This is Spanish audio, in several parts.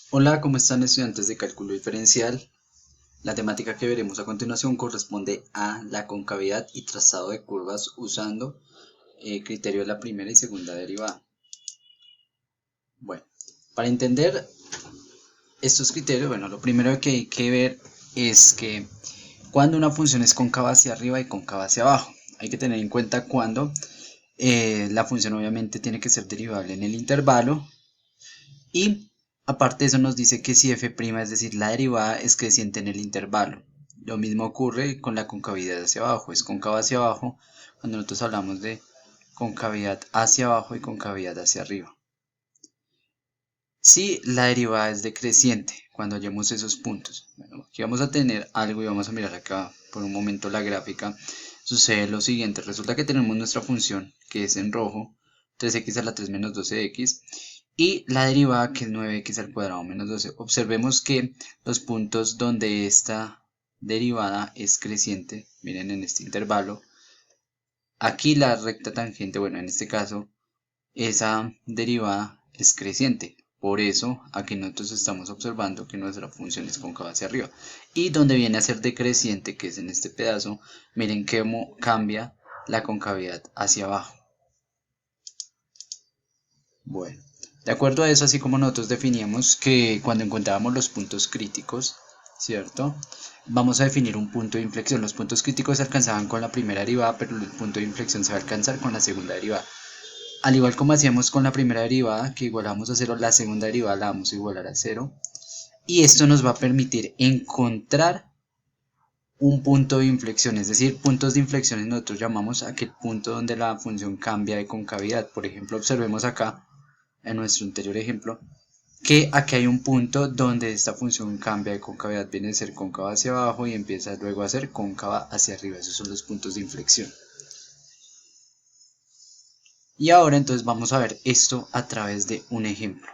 Hola, ¿cómo están estudiantes de cálculo diferencial? La temática que veremos a continuación corresponde a la concavidad y trazado de curvas usando criterio de la primera y segunda derivada. Bueno, para entender estos criterios, lo primero que hay que ver es que cuando una función es cóncava hacia arriba y cóncava hacia abajo, hay que tener en cuenta cuando la función obviamente tiene que ser derivable en el intervalo. Y aparte de eso nos dice que si f', es decir, la derivada es creciente en el intervalo. Lo mismo ocurre con la concavidad hacia abajo, es cóncava hacia abajo cuando nosotros hablamos de concavidad hacia abajo y concavidad hacia arriba. Si la derivada es decreciente, cuando hallemos esos puntos, aquí vamos a tener algo y vamos a mirar acá por un momento la gráfica. Sucede lo siguiente, resulta que tenemos nuestra función que es en rojo, 3x a la 3 menos 12x, y la derivada que es 9x al cuadrado menos 12. Observemos que los puntos donde esta derivada es creciente, miren en este intervalo, aquí la recta tangente, bueno, en este caso, esa derivada es creciente. Por eso aquí nosotros estamos observando que nuestra función es cóncava hacia arriba. Y donde viene a ser decreciente, que es en este pedazo, miren cómo cambia la concavidad hacia abajo. Bueno, de acuerdo a eso, así como nosotros definíamos que cuando encontrábamos los puntos críticos, ¿cierto? Vamos a definir un punto de inflexión. Los puntos críticos se alcanzaban con la primera derivada, pero el punto de inflexión se va a alcanzar con la segunda derivada. Al igual como hacíamos con la primera derivada, que igualamos a cero, la segunda derivada la vamos a igualar a cero. Y esto nos va a permitir encontrar un punto de inflexión, es decir, puntos de inflexión nosotros llamamos aquel punto donde la función cambia de concavidad. Por ejemplo, observemos acá en nuestro anterior ejemplo que aquí hay un punto donde esta función cambia de concavidad, viene a ser cóncava hacia abajo y empieza luego a ser cóncava hacia arriba. Esos son los puntos de inflexión. Y ahora entonces vamos a ver esto a través de un ejemplo.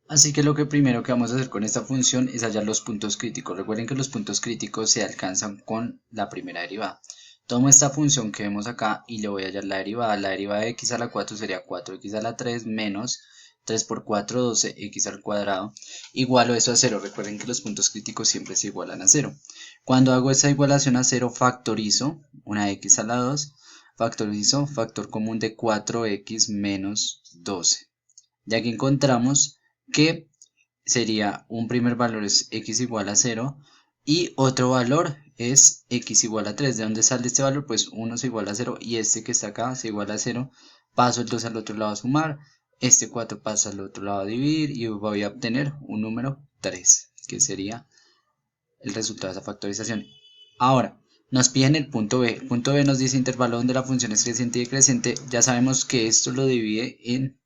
Así que lo que primero que vamos a hacer con esta función es hallar los puntos críticos. Recuerden que los puntos críticos se alcanzan con la primera derivada. Tomo esta función que vemos acá y le voy a hallar la derivada. La derivada de x a la 4 sería 4x a la 3 menos 3 por 4, 12x al cuadrado. Igualo eso a 0. Recuerden que los puntos críticos siempre se igualan a 0. Cuando hago esa igualación a 0, factorizo una x a la 2. Factorizo factor común de 4x menos 12. Ya que encontramos que sería un primer valor es x igual a 0 y otro valor es x igual a 3. ¿De dónde sale este valor? Pues 1 se iguala a 0 y este que está acá se iguala a 0. Paso el 2 al otro lado a sumar, este 4 pasa al otro lado a dividir y voy a obtener un número 3, que sería el resultado de esa factorización. Ahora, nos piden el punto B. El punto B nos dice intervalo donde la función es creciente y decreciente. Ya sabemos que esto lo divide en,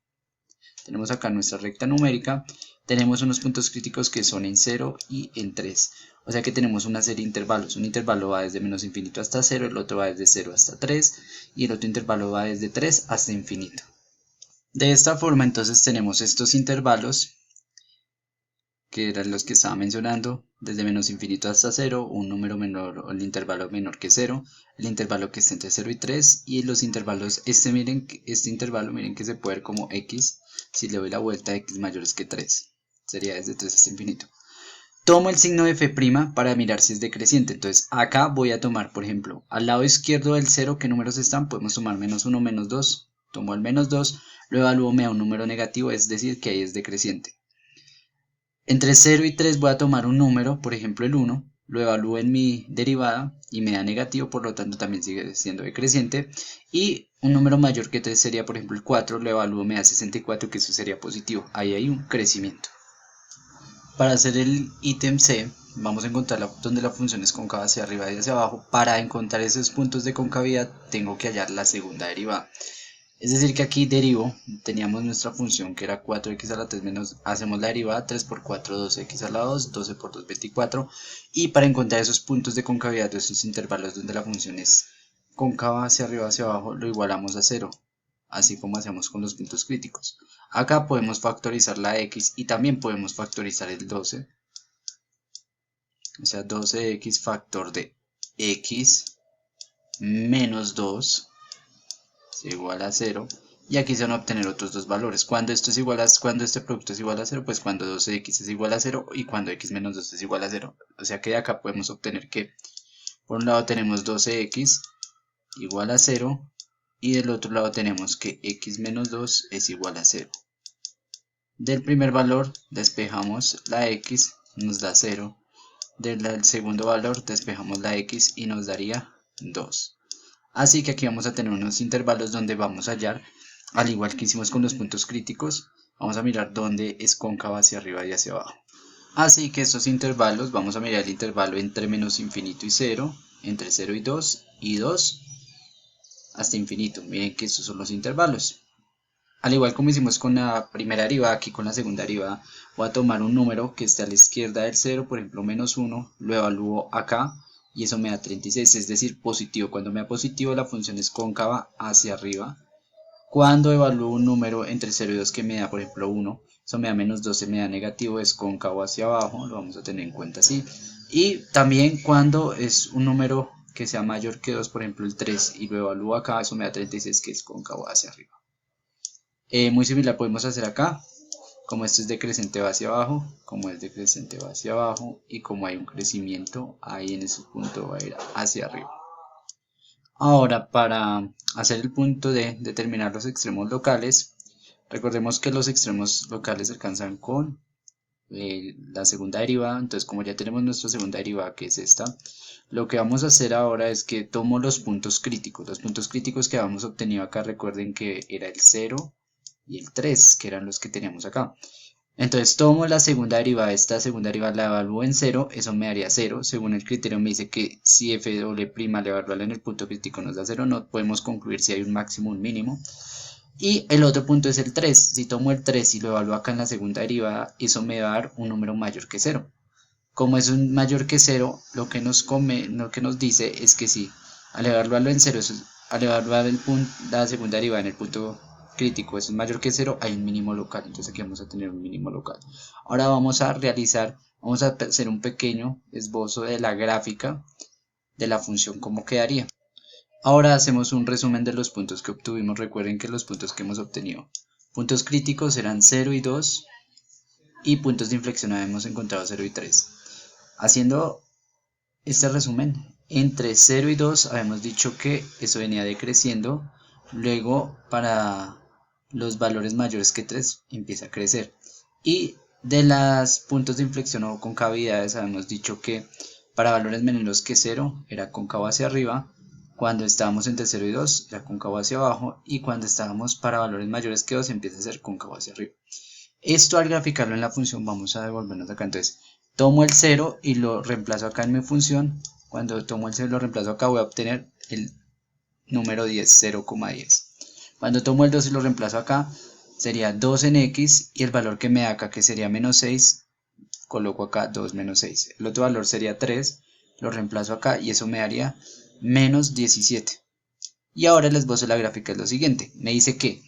tenemos acá nuestra recta numérica, tenemos unos puntos críticos que son en 0 y en 3. O sea que tenemos una serie de intervalos. Un intervalo va desde menos infinito hasta 0, el otro va desde 0 hasta 3 y el otro intervalo va desde 3 hasta infinito. De esta forma entonces tenemos estos intervalos que eran los que estaba mencionando, desde menos infinito hasta 0, un número menor o el intervalo menor que 0, el intervalo que está entre 0 y 3 y los intervalos, miren, este intervalo miren que se puede ver como x, si le doy la vuelta x mayores que 3, sería desde 3 hasta infinito. Tomo el signo de f' para mirar si es decreciente, entonces acá voy a tomar, por ejemplo, al lado izquierdo del 0, ¿qué números están? Podemos tomar menos 1, menos 2, tomo el menos 2, lo evalúo, me da un número negativo, es decir, que ahí es decreciente. Entre 0 y 3 voy a tomar un número, por ejemplo el 1, lo evalúo en mi derivada y me da negativo, por lo tanto también sigue siendo decreciente. Y un número mayor que 3 sería, por ejemplo, el 4, lo evalúo, me da 64, que eso sería positivo. Ahí hay un crecimiento. Para hacer el ítem C, vamos a encontrar donde la función es cóncava hacia arriba y hacia abajo. Para encontrar esos puntos de concavidad, tengo que hallar la segunda derivada. Es decir que aquí derivo, teníamos nuestra función que era 4x a la 3 menos, hacemos la derivada, 3 por 4, 12x a la 2, 12 por 2, 24. Y para encontrar esos puntos de concavidad de esos intervalos donde la función es cóncava hacia arriba hacia abajo, lo igualamos a 0, así como hacemos con los puntos críticos. Acá podemos factorizar la x y también podemos factorizar el 12, o sea 12x factor de x menos 2 es igual a 0. y aquí se van a obtener otros dos valores. Cuando cuando este producto es igual a 0, pues cuando 12x es igual a 0 y cuando x menos 2 es igual a 0. O sea que de acá podemos obtener que por un lado tenemos 12x igual a 0 y del otro lado tenemos que x menos 2 es igual a 0. Del primer valor despejamos la x, nos da 0. Del segundo valor despejamos la x y nos daría 2. Así que aquí vamos a tener unos intervalos donde vamos a hallar, al igual que hicimos con los puntos críticos, vamos a mirar dónde es cóncavo hacia arriba y hacia abajo. Así que estos intervalos, vamos a mirar el intervalo entre menos infinito y 0, entre 0 y 2, y 2 hasta infinito. Miren que estos son los intervalos. Al igual como hicimos con la primera derivada, aquí con la segunda derivada, voy a tomar un número que esté a la izquierda del 0, por ejemplo menos 1, lo evalúo acá y eso me da 36, es decir, positivo. Cuando me da positivo la función es cóncava hacia arriba. Cuando evalúo un número entre 0 y 2 que me da, por ejemplo 1, eso me da menos 12, me da negativo, es cóncavo hacia abajo, lo vamos a tener en cuenta así. Y también cuando es un número que sea mayor que 2, por ejemplo el 3, y lo evalúo acá, eso me da 36, que es cóncavo hacia arriba. Muy similar podemos hacer acá, como esto es decreciente va hacia abajo, como es decreciente va hacia abajo, y como hay un crecimiento, ahí en ese punto va a ir hacia arriba. Ahora, para hacer el punto de determinar los extremos locales, recordemos que los extremos locales se alcanzan con la segunda derivada. Entonces, como ya tenemos nuestra segunda derivada, que es esta, lo que vamos a hacer ahora es que tomo los puntos críticos. Los puntos críticos que habíamos obtenido acá, recuerden que era el 0 y el 3, que eran los que teníamos acá. Entonces tomo la segunda derivada, esta segunda derivada la evalúo en 0, eso me daría 0. Según el criterio me dice que si f doble prima le evalúa en el punto crítico nos da 0, no podemos concluir si hay un máximo o un mínimo. Y el otro punto es el 3, si tomo el 3 y lo evalúo acá en la segunda derivada, eso me va a dar un número mayor que 0. Como es un mayor que 0, lo que nos dice es que si al evaluarlo en 0, al evaluar la segunda derivada en el punto crítico es mayor que 0, hay un mínimo local. Entonces aquí vamos a tener un mínimo local. Ahora vamos a hacer un pequeño esbozo de la gráfica de la función, cómo quedaría. Ahora hacemos un resumen de los puntos que obtuvimos. Recuerden que los puntos que hemos obtenido, puntos críticos eran 0 y 2, y puntos de inflexión habíamos encontrado 0 y 3. Haciendo este resumen, entre 0 y 2 habíamos dicho que eso venía decreciendo, luego para los valores mayores que 3 empieza a crecer. Y de los puntos de inflexión o concavidades habíamos dicho que para valores menores que 0 era cóncavo hacia arriba, cuando estábamos entre 0 y 2 era cóncavo hacia abajo, y cuando estábamos para valores mayores que 2 empieza a ser cóncavo hacia arriba. Esto al graficarlo en la función vamos a devolvernos acá. Entonces tomo el 0 y lo reemplazo acá en mi función. Cuando tomo el 0 y lo reemplazo acá voy a obtener el número 10, 0,10. Cuando tomo el 2 y lo reemplazo acá sería 2 en x, y el valor que me da acá, que sería menos 6, coloco acá 2 menos 6. El otro valor sería 3, lo reemplazo acá y eso me daría menos 17. Y ahora el esbozo de la gráfica es lo siguiente. Me dice que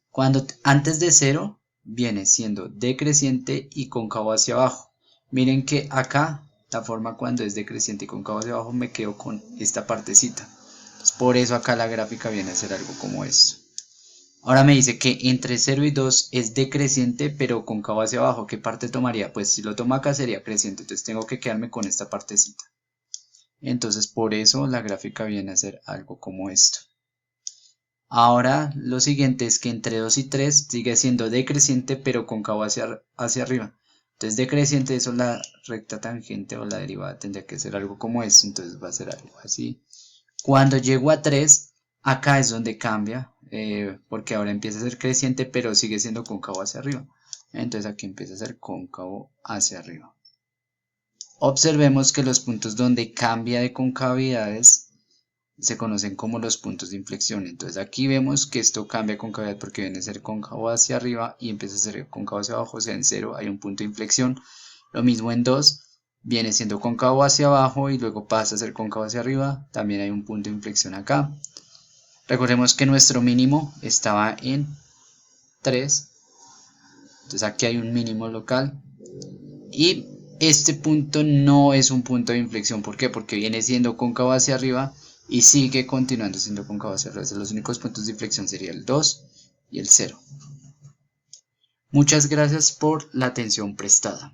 cuando antes de 0 viene siendo decreciente y cóncavo hacia abajo. Miren que acá la forma cuando es decreciente y cóncavo hacia abajo me quedo con esta partecita. Entonces, por eso acá la gráfica viene a ser algo como esto. Ahora me dice que entre 0 y 2 es decreciente pero cóncavo hacia abajo. ¿Qué parte tomaría? Pues si lo tomo acá sería creciente, entonces tengo que quedarme con esta partecita. Entonces por eso la gráfica viene a ser algo como esto. Ahora lo siguiente es que entre 2 y 3 sigue siendo decreciente pero cóncavo hacia arriba. Entonces decreciente, eso la recta tangente o la derivada tendría que ser algo como esto, entonces va a ser algo así. Cuando llego a 3, acá es donde cambia, porque ahora empieza a ser creciente pero sigue siendo cóncavo hacia arriba. Entonces aquí empieza a ser cóncavo hacia arriba. Observemos que los puntos donde cambia de concavidades se conocen como los puntos de inflexión. Entonces aquí vemos que esto cambia de concavidad porque viene a ser cóncavo hacia arriba y empieza a ser cóncavo hacia abajo. O sea, en 0 hay un punto de inflexión. Lo mismo en 2, viene siendo cóncavo hacia abajo y luego pasa a ser cóncavo hacia arriba. También hay un punto de inflexión acá. Recordemos que nuestro mínimo estaba en 3. Entonces aquí hay un mínimo local. Y este punto no es un punto de inflexión. ¿Por qué? Porque viene siendo cóncavo hacia arriba y sigue continuando siendo cóncavo hacia arriba. Los únicos puntos de inflexión serían el 2 y el 0. Muchas gracias por la atención prestada.